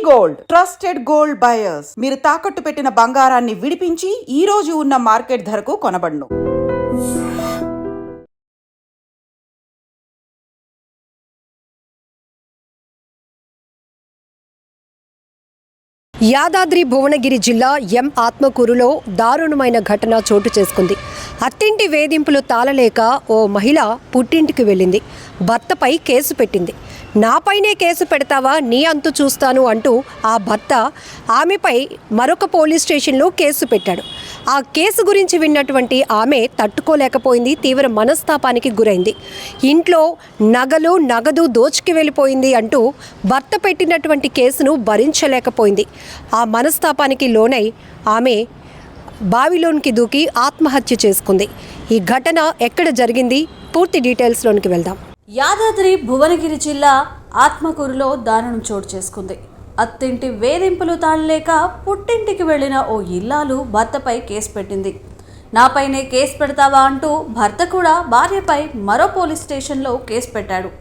Gold trusted gold buyers. మీరు తాకట్టు పెట్టిన బంగారాన్ని విడిపించి ఈ రోజు ఉన్న మార్కెట్ ధరకు కొనబడును. యాదాద్రి భువనగిరి జిల్లా ఎం ఆత్మకూరులో దారుణమైన ఘటన చోటు చేసుకుంది. అత్తింటి వేధింపులు తాళలేక ఓ మహిళ పుట్టింటికి వెళ్ళింది. భర్తపై కేసు పెట్టింది. నాపైనే కేసు పెడతావా, నీ అంతు చూస్తాను అంటూ ఆ భర్త ఆమెపై మరొక పోలీస్ స్టేషన్లో కేసు పెట్టాడు. ఆ కేసు గురించి విన్నటువంటి ఆమె తట్టుకోలేకపోయింది. తీవ్ర మనస్తాపానికి గురైంది. ఇంట్లో నగదు దోచుకు వెళ్ళిపోయింది అంటూ భర్త పెట్టినటువంటి కేసును భరించలేకపోయింది. ఆ మనస్తాపానికి లోనై ఆమె బావిలోనికి దూకి ఆత్మహత్య చేసుకుంది. ఈ ఘటన ఎక్కడ జరిగింది, పూర్తి డీటెయిల్స్లోనికి వెళ్దాం. యాదాద్రి భువనగిరి జిల్లా ఆత్మకూరులో దారుణం చోటు చేసుకుంది. అత్తింటి వేధింపులు తాళలేక పుట్టింటికి వెళ్లిన ఓ ఇల్లాలు భర్తపై కేసు పెట్టింది. నాపైనే కేసు పెడతావా అంటూ భర్త కూడా భార్యపై మరో పోలీస్ స్టేషన్లో కేసు పెట్టాడు.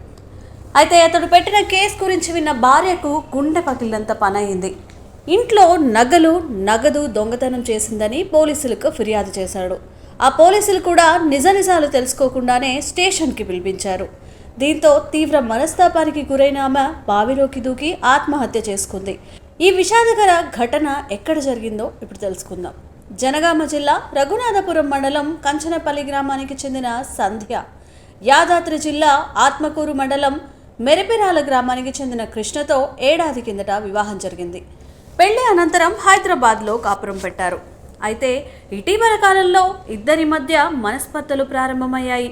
అయితే అతడు పెట్టిన కేసు గురించి విన్న భార్యకు గుండె పగిలినంత పనయింది. ఇంట్లో నగదు దొంగతనం చేసిందని పోలీసులకు ఫిర్యాదు చేశాడు. ఆ పోలీసులు కూడా నిజాలు తెలుసుకోకుండానే స్టేషన్కి పిలిపించారు. దీంతో తీవ్ర మనస్తాపానికి గురైన ఆమె బావిలోకి దూకి ఆత్మహత్య చేసుకుంది. ఈ విషాదకర ఘటన ఎక్కడ జరిగిందో ఇప్పుడు తెలుసుకుందాం. జనగామ జిల్లా రఘునాథపురం మండలం కంచనపల్లి గ్రామానికి చెందిన సంధ్య, యాదాద్రి జిల్లా ఆత్మకూరు మండలం మెరిపిరాల గ్రామానికి చెందిన కృష్ణతో ఏడాది కిందట వివాహం జరిగింది. పెళ్లి అనంతరం హైదరాబాద్లో కాపురం పెట్టారు. అయితే ఇటీవల కాలంలో ఇద్దరి మధ్య మనస్పర్ధలు ప్రారంభమయ్యాయి.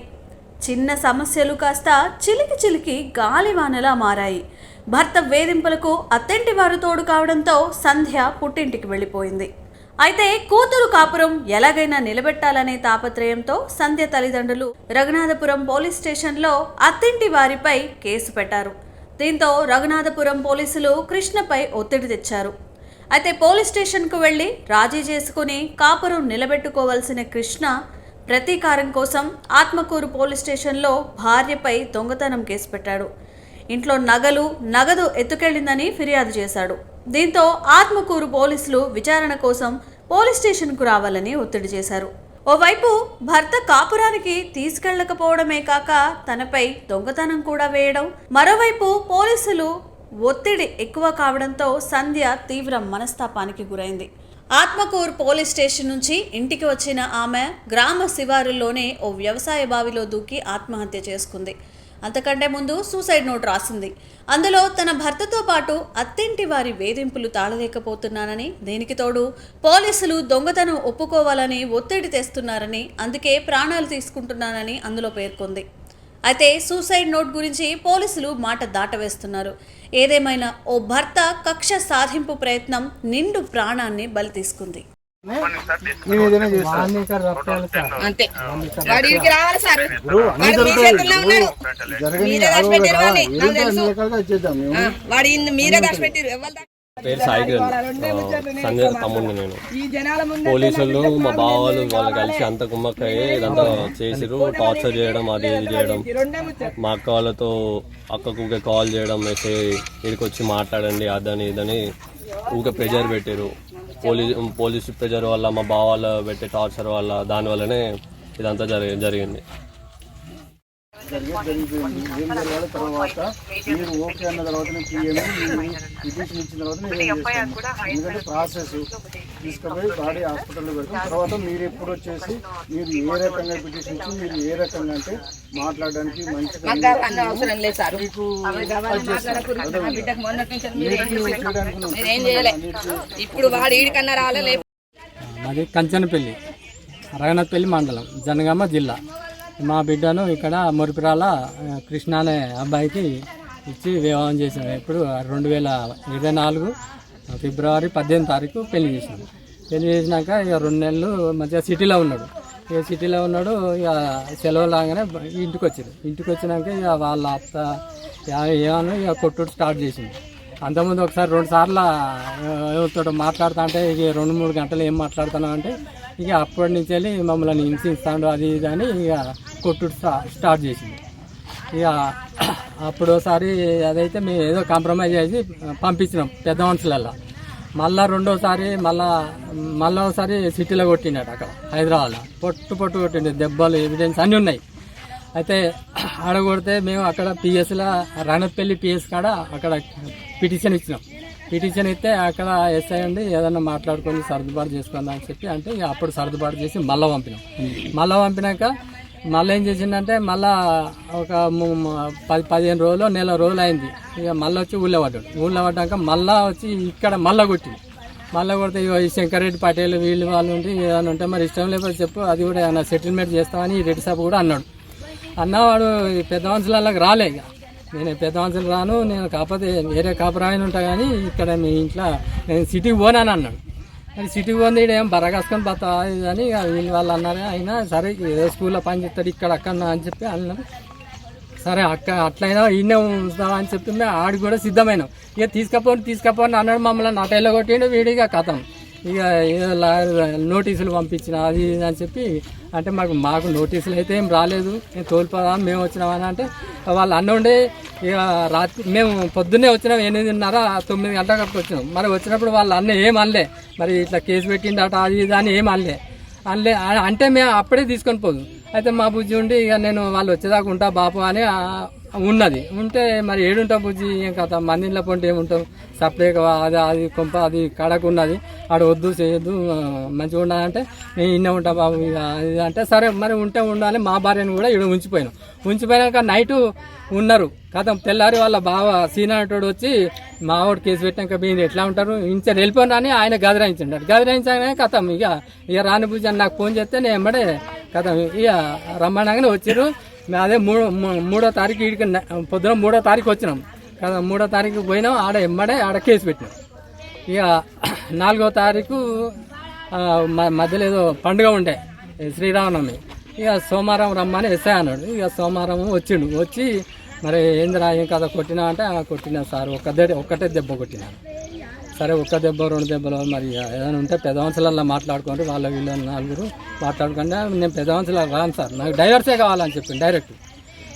చిన్న సమస్యలు కాస్త చిలికి గాలివానలా మారాయి. భర్త వేధింపులకు అత్తింటి వారు తోడు కావడంతో సంధ్య పుట్టింటికి వెళ్ళిపోయింది. అయితే కూతురు కాపురం ఎలాగైనా నిలబెట్టాలనే తాపత్రయంతో సంధ్య తల్లిదండ్రులు రఘునాథపురం పోలీస్ స్టేషన్లో అత్తింటి వారిపై కేసు పెట్టారు. దీంతో రఘునాథపురం పోలీసులు కృష్ణపై ఒత్తిడి తెచ్చారు. అయితే పోలీస్ స్టేషన్కు వెళ్లి రాజీ చేసుకుని కాపురం నిలబెట్టుకోవాల్సిన కృష్ణ ప్రతీకారం కోసం ఆత్మకూరు పోలీస్ స్టేషన్లో భార్యపై దొంగతనం కేసు పెట్టాడు. ఇంట్లో నగదు ఎత్తుకెళ్లిందని ఫిర్యాదు చేశాడు. దీంతో ఆత్మకూరు పోలీసులు విచారణ కోసం పోలీస్ స్టేషన్కు రావాలని ఒత్తిడి చేశారు. ఓవైపు భర్త కాపురానికి తీసుకెళ్లకపోవడమే కాక తనపై దొంగతనం కూడా వేయడం, మరోవైపు పోలీసులు ఒత్తిడి ఎక్కువ కావడంతో సంధ్య తీవ్ర మనస్తాపానికి గురైంది. ఆత్మకూరు పోలీస్ స్టేషన్ నుంచి ఇంటికి వచ్చిన ఆమె గ్రామ శివారుల్లోనే ఓ వ్యవసాయ బావిలో దూకి ఆత్మహత్య చేసుకుంది. అంతకంటే ముందు సూసైడ్ నోట్ రాసింది. అందులో తన భర్తతో పాటు అత్తింటి వారి వేధింపులు తాళలేకపోతున్నానని, దీనికి తోడు పోలీసులు దొంగతనం ఒప్పుకోవాలని ఒత్తిడి తెస్తున్నారని, అందుకే ప్రాణాలు తీసుకుంటున్నానని అందులో పేర్కొంది. అయితే సూసైడ్ నోట్ గురించి పోలీసులు మాట దాటవేస్తున్నారు. ఏదేమైనా ఓ భర్త కక్ష సాధింపు ప్రయత్నం నిండు ప్రాణాన్ని బలి తీసుకుంది. పేరు సాయి సంజయ్ తమ్ముడిని నేను. పోలీసులు మా బావాళ్ళు వాళ్ళు కలిసి అంత కుమ్మక్కయ్యి ఇదంతా చేసిరు. టార్చర్ చేయడం, అది ఇది చేయడం, మా అక్క వాళ్ళతో అక్కకు ఊకే కాల్ చేయడం, మెసేజ్ ఇక్కడికి వచ్చి మాట్లాడండి అదని ఇదని ఊకే ప్రెజర్ పెట్టారు. పోలీసు ప్రెజర్ వల్ల, మా బావాళ్ళు పెట్టే టార్చర్ వల్ల, దానివల్లనే ఇదంతా జరిగింది. జరిగిపోయింది. ఏం జరగాలి తర్వాత మీరు ఓకే అన్న తర్వాత పిటిషన్ ఇచ్చిన తర్వాత నేను ఏం చేస్తాను, ఎందుకంటే ప్రాసెస్ తీసుకుపోయి బాడీ హాస్పిటల్లో పెడతాం. తర్వాత మీరు ఎప్పుడు వచ్చేసి మీరు ఏ రకంగా పిటిషన్ ఇచ్చి మీరు ఏ రకంగా అంటే మాట్లాడడానికి మంచిగా మాది కంచనపల్లి, రఘునాథపల్లి మండలం, జనగామ జిల్లా. మా బిడ్డను ఇక్కడ మురిపిరాల కృష్ణ అనే అబ్బాయికి ఇచ్చి వివాహం చేసాము. ఇప్పుడు 2024 ఫిబ్రవరి 18వ తారీఖు పెళ్లి చేసినాము. పెళ్లి చేసినాక ఇక 2 నెలలు మంచిగా సిటీలో ఉన్నాడు. ఇక సెలవు లాగానే ఇంటికి వచ్చారు. ఇంటికి వచ్చినాక ఇక వాళ్ళ అత్త ఏమన్నా ఇక కొట్టుడు స్టార్ట్ చేసింది. అంతకుముందు ఒకసారి 2 సార్లు ఎవరితో మాట్లాడుతా అంటే ఇక 2-3 గంటలు ఏం మాట్లాడుతున్నావు అంటే ఇక అప్పటి నుంచి వెళ్ళి మమ్మల్ని హింసిస్తాడు అది ఇది అని ఇక కొట్టుడు స్టార్ట్ చేసింది. ఇక అప్పుడు ఒకసారి అదైతే మేము ఏదో కాంప్రమైజ్ చేసి పంపించినాం పెద్ద మనుషులల్లో. మళ్ళా రెండోసారి మళ్ళా ఒకసారి సిటీలో కొట్టిండట అక్కడ హైదరాబాద్లో పొట్టు కొట్టిండు, దెబ్బలు ఎవిడెన్స్ అన్నీ ఉన్నాయి. అయితే ఆడ కొడితే మేము అక్కడ పిఎస్లో రణపల్లి పిఎస్ కాడ అక్కడ పిటిషన్ ఇచ్చినాం. పిటిషన్ ఇస్తే అక్కడ ఎస్ఐ ఉండి ఏదన్నా మాట్లాడుకొని సర్దుబాటు చేసుకుందాం అని చెప్పి అంటే ఇక అప్పుడు సర్దుబాటు చేసి మళ్ళీ పంపినాం. మళ్ళీ పంపినాక మళ్ళీ ఏం చేసిందంటే మళ్ళా ఒక 10-15 రోజులు నెల రోజులు అయింది. ఇక మళ్ళీ వచ్చి ఊళ్ళో పడ్డాక మళ్ళీ వచ్చి ఇక్కడ మళ్ళీ కొడితే ఈ శంకరెడ్డి పటేల్ వీళ్ళు వాళ్ళు ఉండి ఏదైనా ఉంటే మరి ఇష్టం లేకపోతే చెప్పు, అది కూడా ఏమైనా సెటిల్మెంట్ చేస్తామని రెడ్డి సాబ్ కూడా అన్నాడు. అన్నవాడు పెద్ద మనుషులకి రాలే. ఇక నేను పెద్ద మనుషులు రాను, నేను కాకపోతే వేరే కాపురాయన ఉంటా కానీ ఇక్కడ మీ ఇంట్లో నేను సిటీకి పోనాను అన్నాడు. మరి సిటీకి పోంది ఏం బరగాసుకొని పోతా అని వీళ్ళు వాళ్ళు అన్నారు. అయినా సరే ఏదో స్కూల్లో పని చేస్తాడు అక్కడ అని చెప్పి అన్నారు. సరే అట్లయినా ఈయనే ఉంచుదామా అని చెప్పి మేము ఆడికి కూడా సిద్ధమైనాం. ఇక తీసుకపోండి అన్నాడు. మమ్మల్ని నటైలో కొట్టిండు. వీడిగా కథం ఇక ఏదో నోటీసులు పంపించిన అది ఇది అని చెప్పి అంటే మాకు నోటీసులు అయితే ఏం రాలేదు, నేను తోలిపోదాం మేము వచ్చినామని అంటే వాళ్ళు అన్న ఉండే. ఇక రాత్రి మేము పొద్దున్నే వచ్చినాం, 8:30-9 గంటలకు వచ్చినాం. మరి వచ్చినప్పుడు వాళ్ళు అన్న ఏం అనలే, మరి ఇట్లా కేసు పెట్టిండట అది ఇది అని ఏం అనలే అంటే మేము అప్పుడే తీసుకొని పోదు. అయితే మా బుజ్జి ఉండి ఇక నేను వాళ్ళు వచ్చేదాకా ఉంటా బాపు అని ఉన్నది. ఉంటే మరి ఏడుంటాం బుజ్జి, ఏం కథ మందిలో పొంటే ఏముంటాం, సపరేట్ అది కొంప అది కడకు ఉన్నది, ఆడ వద్దు చేయొద్దు మంచిగా ఉండాలంటే నేను ఇన్నే ఉంటా బాబు ఇక అది అంటే సరే మరి ఉంటే ఉండాలి. మా భార్యను కూడా ఇక్కడ ఉంచిపోయినాక నైటు ఉన్నారు. కథం తెల్లారి వాళ్ళ బావ సీనాటోడు వచ్చి మావాడు కేసు పెట్టాక మీరు ఎట్లా ఉంటారు ఇంచర్ వెళ్ళిపోయినా అని ఆయన గదిరాయించానే కథం ఇక రాని బుజ్జి అని నాకు ఫోన్ చేస్తే నేను ఎమ్మడే కథం ఇక రమ్మనగానే వచ్చారు. అదే 3వ తారీఖు ఇడికి పొద్దున 3వ తారీఖు వచ్చినాం కదా. 3వ తారీఖు పోయినాం, ఆడ కేసు పెట్టినాం. ఇక 4వ తారీఖు మధ్యలో ఏదో పండుగ ఉండే శ్రీరామనవమి. ఇక సోమవారం రమ్మని ఎస్ఐ అన్నాడు. ఇక సోమవారం వచ్చి మరి ఏందిరా ఏం కదా కొట్టినా అంటే కొట్టినా సార్ ఒక్కటే దెబ్బ కొట్టినాను. సరే ఒక్క దెబ్బ 2 దెబ్బలు మరి ఏదైనా ఉంటే పెద్ద మనుషులల్లో మాట్లాడుకోండి, వాళ్ళ వీళ్ళు 4 మాట్లాడుకుంటే నేను పెద్ద మనుషులు రాను సార్, నాకు డైవర్సే కావాలని చెప్పింది.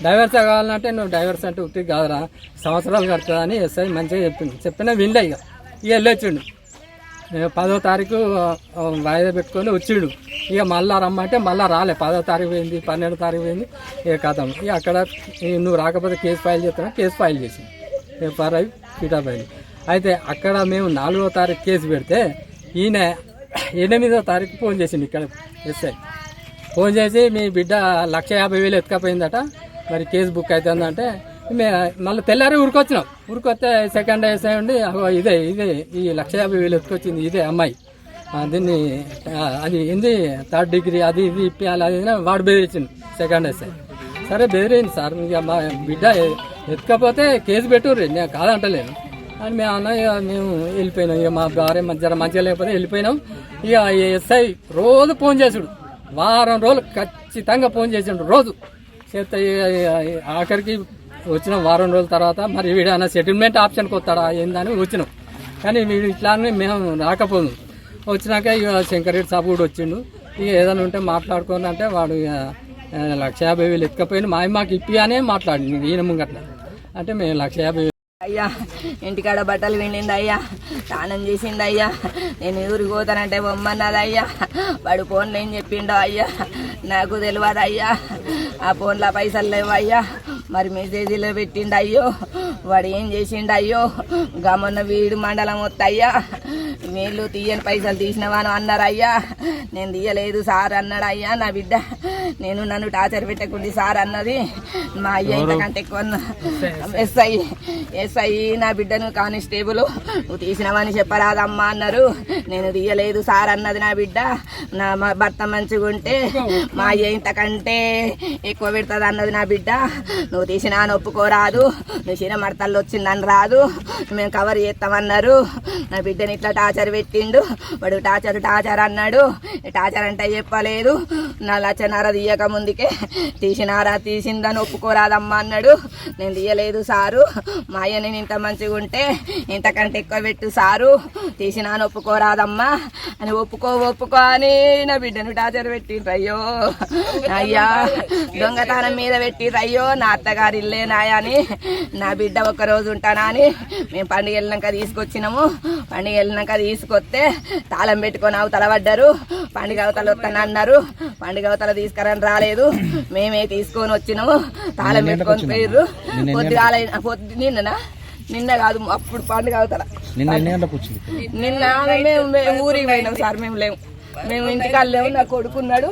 డైవర్సే కావాలంటే నువ్వు డైవర్స్ అంటే ఉట్టి కాదురా సంవత్సరాలు కడుతుందని ఎస్ఐ మంచిగా చెప్పినా వినలే. ఇక వెళ్ళొచ్చిండు. 10వ తారీఖు వాయిదా పెట్టుకొని వచ్చిండు. ఇక మళ్ళీ రమ్మంటే మళ్ళీ రాలే. 10వ తారీఖు పోయింది, 12వ తారీఖు పోయింది. ఇక కథం ఇక అక్కడ నువ్వు రాకపోతే కేసు ఫైల్ చేస్తున్నా కేసు ఫైల్ చేసింది. ఎఫ్ఐఆర్ ఫిటప్ అయింది. అయితే అక్కడ మేము 4వ తారీఖు కేసు పెడితే ఈయన 8వ తారీఖు ఫోన్ చేసిండు. ఇక్కడ ఎస్ఐ ఫోన్ చేసి మీ బిడ్డ 1,50,000 ఎత్తుకపోయిందట, మరి కేసు బుక్ అవుతుందంటే మళ్ళీ తెల్లారి ఊరికొస్తే సెకండ్ ఎస్ఐ ఉండి ఇదే ఈ 1,50,000 ఎత్తుకొచ్చింది ఇదే అమ్మాయి, దీన్ని అది ఏంది 3rd డిగ్రీ అది ఇది ఇప్పియాలి అది వాడు బెదిరించింది సెకండ్ ఎస్ఐ. సరే బెదిరింది సార్, ఇక మా బిడ్డ ఎత్తుకపోతే కేసు పెట్టుర్రి, నేను కాదంటలేను అని మేము అన్నా. ఇక మేము వెళ్ళిపోయినాం. ఇక మా భార్య మంచిగా లేకపోతే వెళ్ళిపోయినాం. ఇక ఎస్ఐ రోజు ఫోన్ చేసుడు, వారం రోజులు ఖచ్చితంగా ఫోన్ చేసిండు రోజు చేస్తే. ఆఖరికి వచ్చినాం వారం రోజుల తర్వాత మరి వీడైనా సెటిల్మెంట్ ఆప్షన్కి వస్తాడా ఏందని వచ్చినాం. కానీ వీడు ఇట్లా మేము రాకపోదు. వచ్చినాక ఇక శంకరెడ్డి సాబు కూడా వచ్చిండు. ఇక ఏదైనా ఉంటే మాట్లాడుకోని అంటే వాడు 1,50,000 ఎత్తుకపోయిన మాకు ఇప్పి అనే మాట్లాడింది ఈయన ముంగట్ల. అంటే మేము 1,50,000 అయ్యా ఇంటికాడ బట్టలు విండింది అయ్యా, స్నానం చేసింది అయ్యా, నేను ఊరికి పోతానంటే బొమ్మన్నది అయ్యా. వాడు ఫోన్లో ఏం చెప్పిండో అయ్యా నాకు తెలియదు అయ్యా. ఆ ఫోన్లో పైసలు లేవు అయ్యా, మరి మెసేజీలో పెట్టిండు అయ్యో. వాడు ఏం చేసిండు అయ్యో, గమన్న వీడు మండలం వద్దయ్యా, వీళ్ళు తీయని పైసలు తీసినవాను అన్నారు అయ్యా. నేను తీయలేదు సార్ అన్నాడు అయ్యా. నా బిడ్డ నన్ను టార్చర్ పెట్టకుంది సార్ అన్నది మా అయ్య. ఇంతకంటే ఎక్కువ ఎస్ఐ నా బిడ్డను కానిస్టేబుల్ నువ్వు తీసినవని చెప్పరాదమ్మా అన్నారు. నేను తీయలేదు సార్ అన్నది నా బిడ్డ. నా భర్త మంచిగా ఉంటే మా అయ్య ఇంతకంటే ఎక్కువ పెడుతుంది అన్నది నా బిడ్డ. నువ్వు తీసినా ఒప్పుకోరాదు, నువ్వు చిన్న మడతల్లో వచ్చిందని రాదు, మేము కవర్ చేస్తామన్నారు. నా బిడ్డని ఇట్లా టార్చర్ పెట్టిండు. వాడు టార్చర్ అన్నాడు. టార్చర్ అంటే చెప్పలేదు. నా 1,50,000 తీయక ముందుకే తీసిందని ఒప్పుకోరాదమ్మా అన్నాడు. నేను తీయలేదు సారు, మా అయ్య నేను ఇంత మంచిగా ఉంటే ఇంతకంటే ఎక్కువ పెట్టు సారు, తీసినా ఒప్పుకోరాదమ్మా అని ఒప్పుకో అని నా బిడ్డను టార్చర్ పెట్టిండ్రు అయ్యో. అయ్యా దొంగతనం మీద పెట్టిర్రు అయ్యో. నా అత్త అత్తగారి ఇల్లేనాయా అని నా బిడ్డ ఒక రోజు ఉంటానా అని మేము పండుగ వెళ్ళినాక తీసుకొచ్చినాము. పండుగ వెళ్ళినాక తీసుకొస్తే తాళం పెట్టుకొని అవతల పడ్డారు. పండుగ అవతల వస్తానన్నారు. పండుగ అవతల తీసుకురని రాలేదు. మేమే తీసుకొని వచ్చినాము. తాళం పెట్టుకొని పోయిర్రు. నిన్న కాదు, అప్పుడు పండుగ అవుతారా నిన్న మేము ఊరికి పోయినాం సార్. మేము ఇంటికి లేవు. నా కొడుకున్నాడు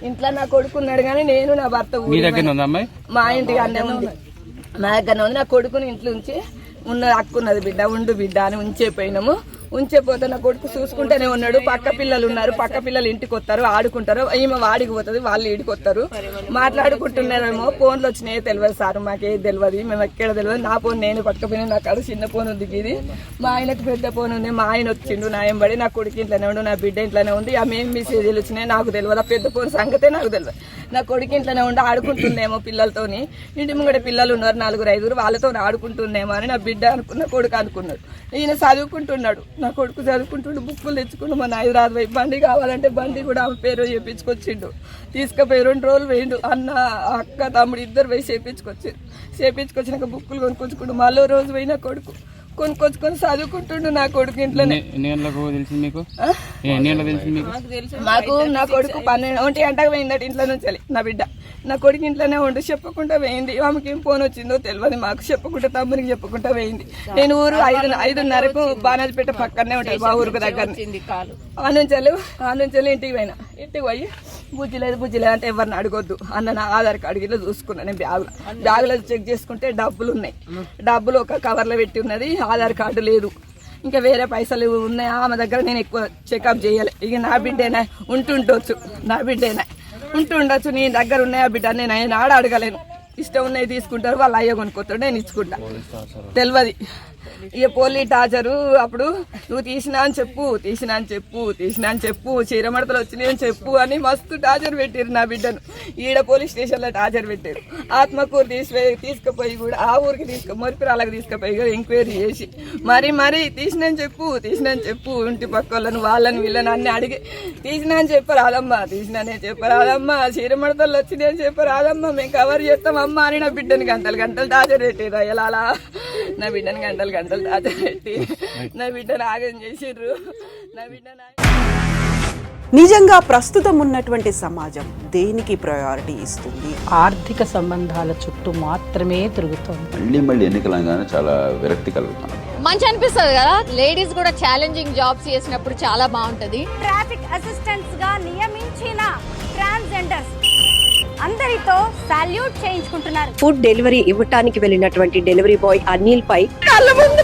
ఇంట్లో. నా కొడుకున్నాడు కానీ నేను నా భర్త మా ఇంటికి అన్నే ఉంది. మా దగ్గరనే ఉంది. నా కొడుకుని ఇంట్లో ఉంచి ఉన్నది అక్కున్నది బిడ్డ ఉండు బిడ్డ అని ఉంచేపోయినాము. ఉంచేపోతే నా కొడుకు చూసుకుంటూనే ఉన్నాడు. పక్క పిల్లలు ఉన్నారు. పక్క పిల్లలు ఇంటికి వస్తారు, ఆడుకుంటారు. ఈమె వాడికి పోతుంది, వాళ్ళు ఇంటికి వస్తారు. మాట్లాడుకుంటున్నారేమో. ఫోన్లు వచ్చినాయో తెలియదు సార్, మాకేది తెలియదు. మేము ఎక్కడ తెలియదు. నా ఫోన్ నేను పట్టుకపోయినా. నాకు అది చిన్న ఫోన్ ఉంది. ఇది మా ఆయనకు పెద్ద ఫోన్ ఉంది. మా ఆయన వచ్చిండు నాయం పడి. నా కొడుకు ఇంట్లోనే ఉండు, నా బిడ్డ ఇంట్లోనే ఉంది. ఆమె ఏం మెసేజ్లు వచ్చినాయి నాకు తెలియదు. ఆ పెద్ద ఫోన్ సంగతే నాకు తెలియదు. నా కొడుకు ఇంట్లోనే ఉండి ఆడుకుంటుందేమో పిల్లలతోని. ఇంటి ముంగడ పిల్లలు ఉన్నారు 4-5 వాళ్ళతో ఆడుకుంటుందేమో అని నా బిడ్డ అనుకున్న, కొడుకు అనుకున్నాడు. ఈయన చదువుకుంటున్నాడు. నా కొడుకు చదువుకుంటుండు, బుక్కులు తెచ్చుకుంటూ మన హైదరాబాద్ పోయి బండి కావాలంటే బండి కూడా ఆమె పేరు చేపించుకొచ్చిండు. తీసుకుపోయి 2 రోజులు వేయండు. అన్న అక్క తమ్ముడు ఇద్దరు పోయి చేపించుకొచ్చినాక బుక్కులు కొనుక్కొచ్చుకుంటూ మళ్ళీ రోజు పోయిన కొడుకు కొనుక్కొచ్చుకొని చదువుకుంటుండు. నా కొడుకు ఇంట్లోనే. మాకు నా కొడుకు 1 గంటకు పోయిందట ఇంట్లో నుంచి. నా బిడ్డ నా కొడుకు ఇంట్లోనే ఉండి చెప్పకుండా పోయింది. ఆమెకి ఏం ఫోన్ వచ్చిందో తెలియదు. మాకు చెప్పకుండా తమ్మునికి చెప్పకుండా పోయింది. నేను ఊరు 5:30కు బాణాజపేట పక్కనే ఉంటుంది మా ఊరికి దగ్గర. ఆ నుంచి ఇంటికి పోయినా. ఇంటికి పోయి బుజ్జిలేదు అంటే ఎవరిని అడగొద్దు అన్న. నా ఆధార్ కార్డు గిట్లా చూసుకున్నా. నేను బ్యాగులో చెక్ చేసుకుంటే డబ్బులు ఉన్నాయి. డబ్బులు ఒక కవర్లో పెట్టి ఉన్నది. ఆధార్ కార్డు లేదు. ఇంకా వేరే పైసలు ఉన్నాయి ఆమె దగ్గర. నేను ఎక్కువ చెకప్ చేయాలి. ఇక నా బిడ్డేనా ఉంటుండొచ్చు, నా బిడ్డేనా ఉంటుండొచ్చు. నీ దగ్గర ఉన్నాయా బిడ్డ? నేను ఆడ అడగలేను. ఇష్టం ఉన్నాయి తీసుకుంటారు, వాళ్ళు అయ్యో కొనుక్కోతాడు, నేను ఇచ్చుకుంటా. తెలియదు. ఇక పోలీ టార్చరు. అప్పుడు నువ్వు తీసినా అని చెప్పు చీరమడతలు వచ్చినాయి అని చెప్పు అని మస్తు టార్చర్ పెట్టారు నా బిడ్డను. ఈడ పోలీస్ స్టేషన్లో టార్చర్ పెట్టారు. ఆత్మకూరు తీసుకుపోయి కూడా ఆ ఊరికి మొరిపిరాలకు తీసుకుపోయి కూడా ఎంక్వైరీ చేసి మరి తీసినని చెప్పు ఇంటి పక్క వాళ్ళని వీళ్ళని అన్ని అడిగి తీసినా అని చెప్పరాదమ్మా, చీరమడతలు వచ్చినాయి అని చెప్పరాదమ్మా, మేము కవర్ చేస్తామమ్మా అని నా బిడ్డని గంటలు టార్చర్ పెట్టారు. ఎలా నా బిడ్డని గంటలు టార్చర్ పెట్టి నా బిడ్డను ఆగం చేసిర్రు. నా బిడ్డ నిజంగా ప్రస్తుతం ఉన్నటువంటి సమాజం దేనికి ప్రయారిటీ ఇస్తుంది? ఆర్థిక సంబంధాల చుట్టూ మాత్రమే తిరుగుతుంది. మళ్ళీ ఎన్నికలంగానే చాలా విరక్తి కలుగుతాను. మంచి అనిపిస్తుంది కదా. లేడీస్ కూడా ఛాలెంజింగ్ జాబ్స్ చేసినప్పుడు చాలా బాగుంటది. ట్రాఫిక్ అసిస్టెంట్స్ గా నియమించిన ట్రాన్స్జెండర్స్ అందరితో సాల్యూట్ చేయించుకుంటున్నారు. ఫుడ్ డెలివరీ ఇవ్వటానికి వెళ్ళినటువంటి డెలివరీ బాయ్ అనిల్ పై కళ్ళ ముందు